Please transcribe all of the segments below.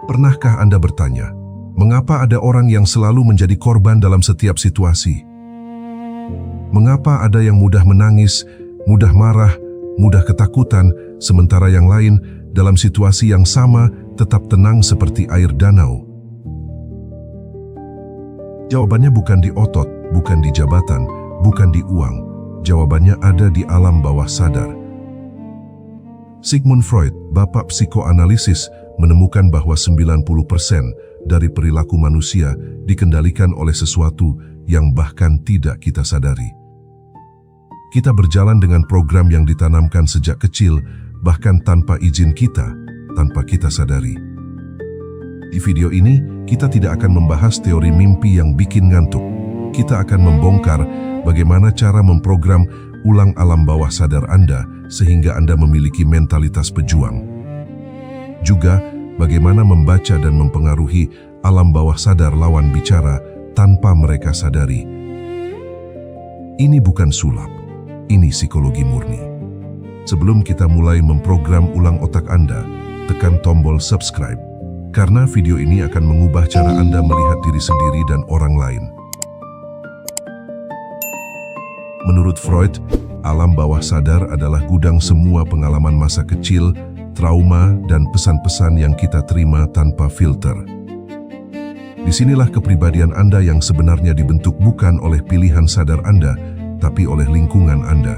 Pernahkah Anda bertanya, mengapa ada orang yang selalu menjadi korban dalam setiap situasi? Mengapa ada yang mudah menangis, mudah marah, mudah ketakutan, sementara yang lain dalam situasi yang sama tetap tenang seperti air danau? Jawabannya bukan di otot, bukan di jabatan, bukan di uang. Jawabannya ada di alam bawah sadar. Sigmund Freud, bapak psikoanalisis, menemukan bahwa 90% dari perilaku manusia dikendalikan oleh sesuatu yang bahkan tidak kita sadari. Kita berjalan dengan program yang ditanamkan sejak kecil, bahkan tanpa izin kita, tanpa kita sadari. Di video ini, kita tidak akan membahas teori mimpi yang bikin ngantuk. Kita akan membongkar bagaimana cara memprogram ulang alam bawah sadar Anda sehingga Anda memiliki mentalitas pejuang. Juga, bagaimana membaca dan mempengaruhi alam bawah sadar lawan bicara tanpa mereka sadari. Ini bukan sulap, ini psikologi murni. Sebelum kita mulai memprogram ulang otak Anda, tekan tombol subscribe. Karena video ini akan mengubah cara Anda melihat diri sendiri dan orang lain. Menurut Freud, alam bawah sadar adalah gudang semua pengalaman masa kecil, trauma, dan pesan-pesan yang kita terima tanpa filter. Disinilah kepribadian Anda yang sebenarnya dibentuk bukan oleh pilihan sadar Anda, tapi oleh lingkungan Anda.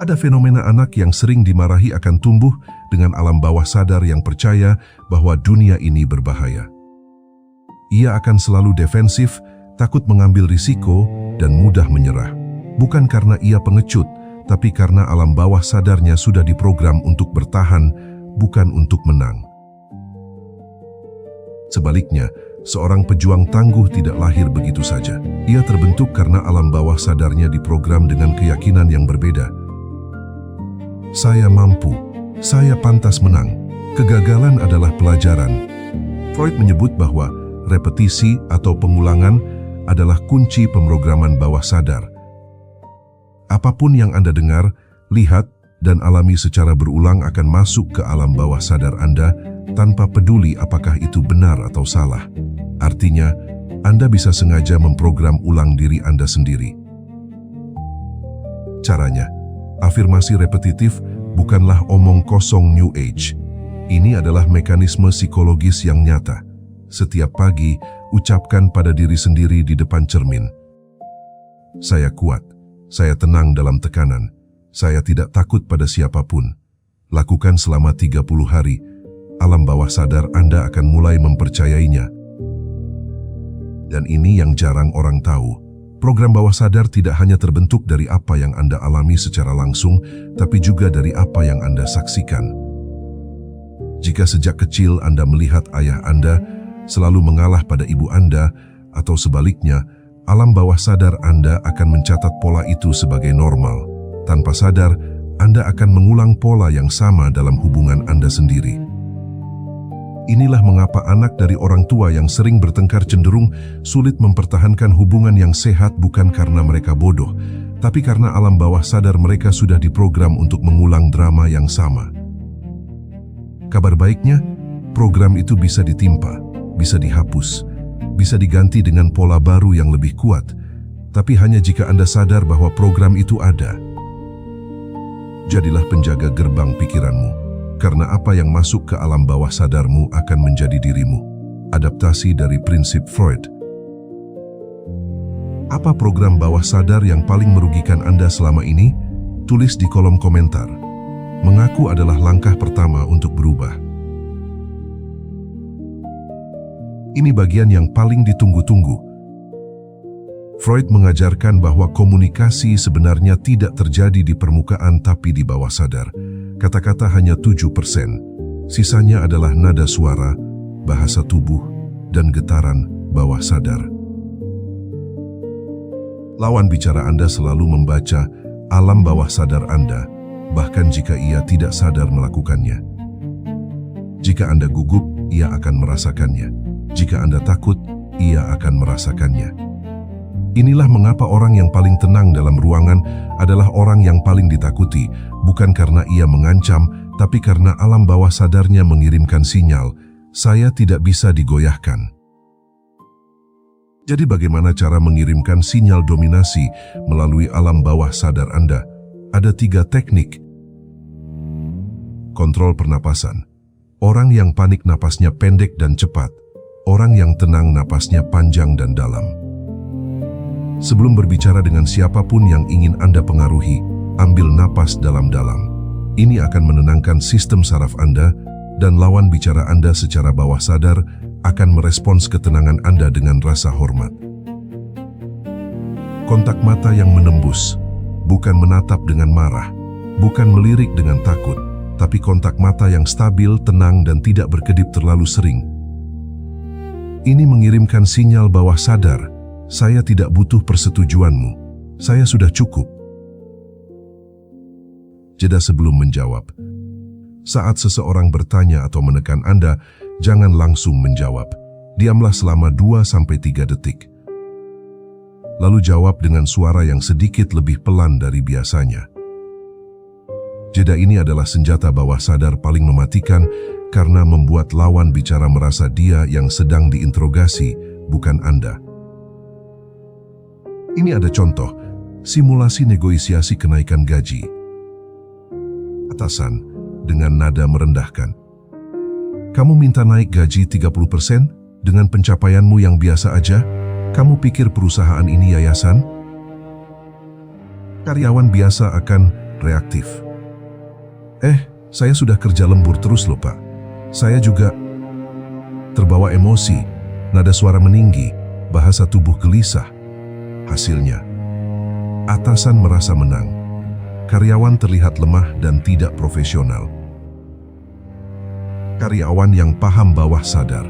Ada fenomena anak yang sering dimarahi akan tumbuh dengan alam bawah sadar yang percaya bahwa dunia ini berbahaya. Ia akan selalu defensif, takut mengambil risiko, dan mudah menyerah. Bukan karena ia pengecut, tapi karena alam bawah sadarnya sudah diprogram untuk bertahan, bukan untuk menang. Sebaliknya, seorang pejuang tangguh tidak lahir begitu saja. Ia terbentuk karena alam bawah sadarnya diprogram dengan keyakinan yang berbeda. Saya mampu, saya pantas menang. Kegagalan adalah pelajaran. Freud menyebut bahwa repetisi atau pengulangan adalah kunci pemrograman bawah sadar. Apapun yang Anda dengar, lihat, dan alami secara berulang akan masuk ke alam bawah sadar Anda tanpa peduli apakah itu benar atau salah. Artinya, Anda bisa sengaja memprogram ulang diri Anda sendiri. Caranya, afirmasi repetitif bukanlah omong kosong New Age. Ini adalah mekanisme psikologis yang nyata. Setiap pagi, ucapkan pada diri sendiri di depan cermin. Saya kuat, saya tenang dalam tekanan, saya tidak takut pada siapapun. Lakukan selama 30 hari, alam bawah sadar Anda akan mulai mempercayainya. Dan ini yang jarang orang tahu. Program bawah sadar tidak hanya terbentuk dari apa yang Anda alami secara langsung, tapi juga dari apa yang Anda saksikan. Jika sejak kecil Anda melihat ayah Anda selalu mengalah pada ibu Anda, atau sebaliknya, alam bawah sadar Anda akan mencatat pola itu sebagai normal. Tanpa sadar, Anda akan mengulang pola yang sama dalam hubungan Anda sendiri. Inilah mengapa anak dari orang tua yang sering bertengkar cenderung sulit mempertahankan hubungan yang sehat bukan karena mereka bodoh, tapi karena alam bawah sadar mereka sudah diprogram untuk mengulang drama yang sama. Kabar baiknya, program itu bisa ditimpa, bisa dihapus, bisa diganti dengan pola baru yang lebih kuat, tapi hanya jika Anda sadar bahwa program itu ada. Jadilah penjaga gerbang pikiranmu. Karena apa yang masuk ke alam bawah sadarmu akan menjadi dirimu. Adaptasi dari prinsip Freud. Apa program bawah sadar yang paling merugikan Anda selama ini? Tulis di kolom komentar. Mengaku adalah langkah pertama untuk berubah. Ini bagian yang paling ditunggu-tunggu. Freud mengajarkan bahwa komunikasi sebenarnya tidak terjadi di permukaan tapi di bawah sadar. Kata-kata hanya 7%. Sisanya adalah nada suara, bahasa tubuh, dan getaran bawah sadar. Lawan bicara Anda selalu membaca alam bawah sadar Anda, bahkan jika ia tidak sadar melakukannya. Jika Anda gugup, ia akan merasakannya. Jika Anda takut, ia akan merasakannya. Inilah mengapa orang yang paling tenang dalam ruangan adalah orang yang paling ditakuti, bukan karena ia mengancam, tapi karena alam bawah sadarnya mengirimkan sinyal, saya tidak bisa digoyahkan. Jadi bagaimana cara mengirimkan sinyal dominasi melalui alam bawah sadar Anda? Ada 3 teknik. Kontrol pernapasan. Orang yang panik napasnya pendek dan cepat. Orang yang tenang napasnya panjang dan dalam. Sebelum berbicara dengan siapapun yang ingin Anda pengaruhi, ambil napas dalam-dalam. Ini akan menenangkan sistem saraf Anda dan lawan bicara Anda secara bawah sadar akan merespons ketenangan Anda dengan rasa hormat. Kontak mata yang menembus, bukan menatap dengan marah, bukan melirik dengan takut, tapi kontak mata yang stabil, tenang, dan tidak berkedip terlalu sering. Ini mengirimkan sinyal bawah sadar, saya tidak butuh persetujuanmu, saya sudah cukup. Jeda sebelum menjawab. Saat seseorang bertanya atau menekan Anda, jangan langsung menjawab. Diamlah selama 2-3 detik. Lalu jawab dengan suara yang sedikit lebih pelan dari biasanya. Jeda ini adalah senjata bawah sadar paling mematikan karena membuat lawan bicara merasa dia yang sedang diinterogasi, bukan Anda. Ini ada contoh, simulasi negosiasi kenaikan gaji. Atasan, dengan nada merendahkan. Kamu minta naik gaji 30% dengan pencapaianmu yang biasa aja? Kamu pikir perusahaan ini yayasan? Karyawan biasa akan reaktif. Saya sudah kerja lembur terus loh Pak. Saya juga terbawa emosi, nada suara meninggi, bahasa tubuh gelisah. Hasilnya, atasan merasa menang. Karyawan terlihat lemah dan tidak profesional. Karyawan yang paham bawah sadar.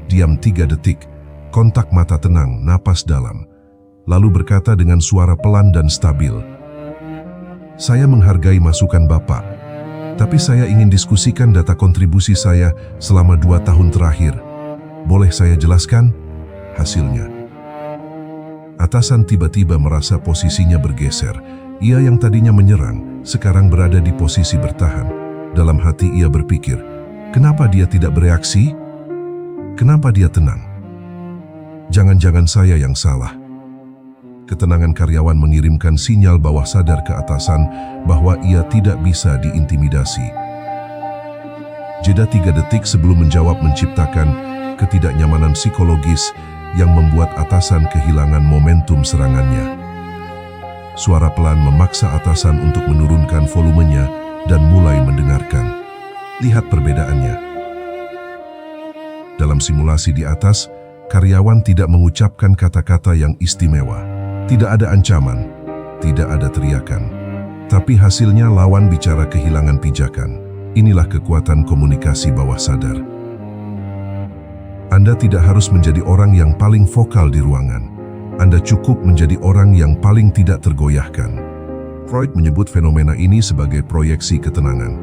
Diam 3 detik, kontak mata tenang, napas dalam. Lalu berkata dengan suara pelan dan stabil. Saya menghargai masukan Bapak, tapi saya ingin diskusikan data kontribusi saya selama 2 tahun terakhir. Boleh saya jelaskan? Hasilnya. Atasan tiba-tiba merasa posisinya bergeser. Ia yang tadinya menyerang, sekarang berada di posisi bertahan. Dalam hati ia berpikir, kenapa dia tidak bereaksi? Kenapa dia tenang? Jangan-jangan saya yang salah. Ketenangan karyawan mengirimkan sinyal bawah sadar ke atasan bahwa ia tidak bisa diintimidasi. Jeda 3 detik sebelum menjawab menciptakan ketidaknyamanan psikologis yang membuat atasan kehilangan momentum serangannya. Suara pelan memaksa atasan untuk menurunkan volumenya dan mulai mendengarkan. Lihat perbedaannya. Dalam simulasi di atas, karyawan tidak mengucapkan kata-kata yang istimewa. Tidak ada ancaman, tidak ada teriakan. Tapi hasilnya lawan bicara kehilangan pijakan. Inilah kekuatan komunikasi bawah sadar. Anda tidak harus menjadi orang yang paling vokal di ruangan. Anda cukup menjadi orang yang paling tidak tergoyahkan. Freud menyebut fenomena ini sebagai proyeksi ketenangan.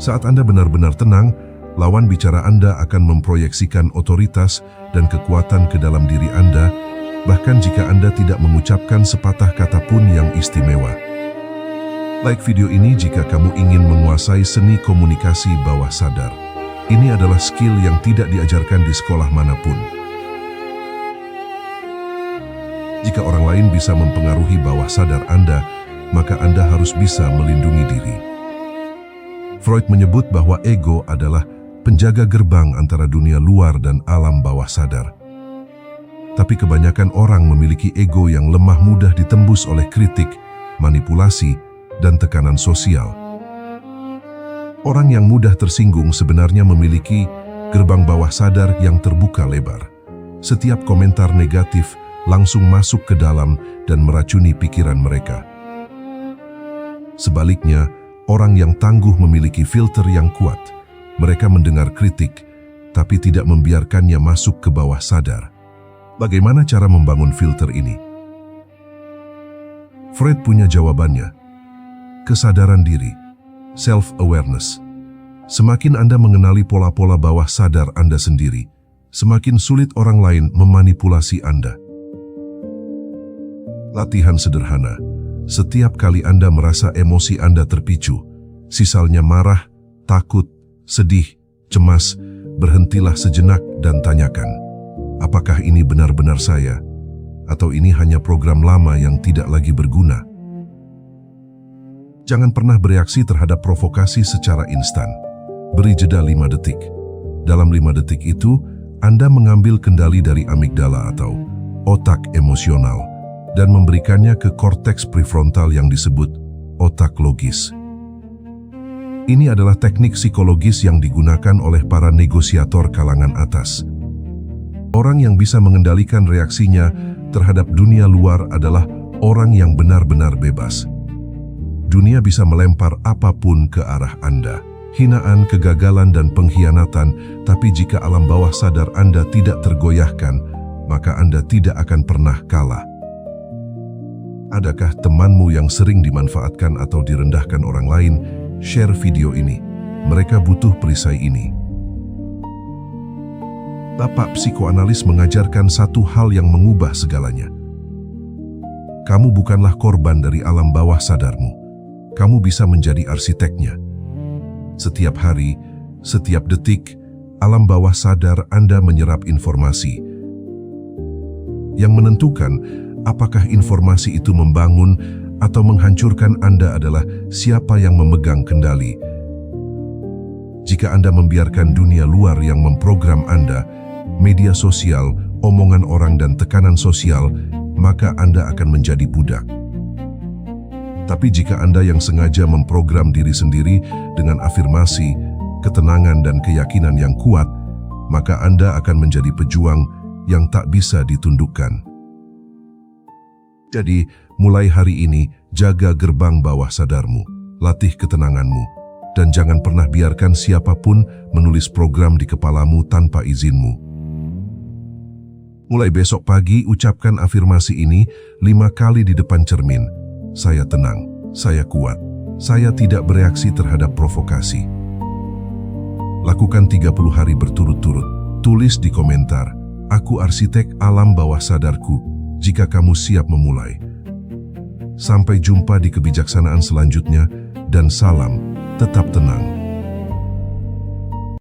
Saat Anda benar-benar tenang, lawan bicara Anda akan memproyeksikan otoritas dan kekuatan ke dalam diri Anda, bahkan jika Anda tidak mengucapkan sepatah kata pun yang istimewa. Like video ini jika kamu ingin menguasai seni komunikasi bawah sadar. Ini adalah skill yang tidak diajarkan di sekolah manapun. Jika orang lain bisa mempengaruhi bawah sadar Anda, maka Anda harus bisa melindungi diri. Freud menyebut bahwa ego adalah penjaga gerbang antara dunia luar dan alam bawah sadar. Tapi kebanyakan orang memiliki ego yang lemah, mudah ditembus oleh kritik, manipulasi, dan tekanan sosial. Orang yang mudah tersinggung sebenarnya memiliki gerbang bawah sadar yang terbuka lebar. Setiap komentar negatif langsung masuk ke dalam dan meracuni pikiran mereka. Sebaliknya, orang yang tangguh memiliki filter yang kuat. Mereka mendengar kritik, tapi tidak membiarkannya masuk ke bawah sadar. Bagaimana cara membangun filter ini? Freud punya jawabannya. Kesadaran diri. Self-awareness. Semakin Anda mengenali pola-pola bawah sadar Anda sendiri, semakin sulit orang lain memanipulasi Anda. Latihan sederhana. Setiap kali Anda merasa emosi Anda terpicu, misalnya marah, takut, sedih, cemas, berhentilah sejenak dan tanyakan, apakah ini benar-benar saya? Atau ini hanya program lama yang tidak lagi berguna? Jangan pernah bereaksi terhadap provokasi secara instan. Beri jeda 5 detik. Dalam 5 detik itu, Anda mengambil kendali dari amigdala atau otak emosional dan memberikannya ke korteks prefrontal yang disebut otak logis. Ini adalah teknik psikologis yang digunakan oleh para negosiator kalangan atas. Orang yang bisa mengendalikan reaksinya terhadap dunia luar adalah orang yang benar-benar bebas. Dunia bisa melempar apapun ke arah Anda. Hinaan, kegagalan, dan pengkhianatan, tapi jika alam bawah sadar Anda tidak tergoyahkan, maka Anda tidak akan pernah kalah. Adakah temanmu yang sering dimanfaatkan atau direndahkan orang lain? Share video ini. Mereka butuh perisai ini. Bapak psikoanalis mengajarkan satu hal yang mengubah segalanya. Kamu bukanlah korban dari alam bawah sadarmu. Kamu bisa menjadi arsiteknya. Setiap hari, setiap detik, alam bawah sadar Anda menyerap informasi. Yang menentukan apakah informasi itu membangun atau menghancurkan Anda adalah siapa yang memegang kendali. Jika Anda membiarkan dunia luar yang memprogram Anda, media sosial, omongan orang dan tekanan sosial, maka Anda akan menjadi budak. Tapi jika Anda yang sengaja memprogram diri sendiri dengan afirmasi, ketenangan dan keyakinan yang kuat, maka Anda akan menjadi pejuang yang tak bisa ditundukkan. Jadi, mulai hari ini, jaga gerbang bawah sadarmu, latih ketenanganmu, dan jangan pernah biarkan siapapun menulis program di kepalamu tanpa izinmu. Mulai besok pagi, ucapkan afirmasi ini 5 kali di depan cermin. Saya tenang, saya kuat, saya tidak bereaksi terhadap provokasi. Lakukan 30 hari berturut-turut. Tulis di komentar, aku arsitek alam bawah sadarku, jika kamu siap memulai. Sampai jumpa di kebijaksanaan selanjutnya, dan salam, tetap tenang.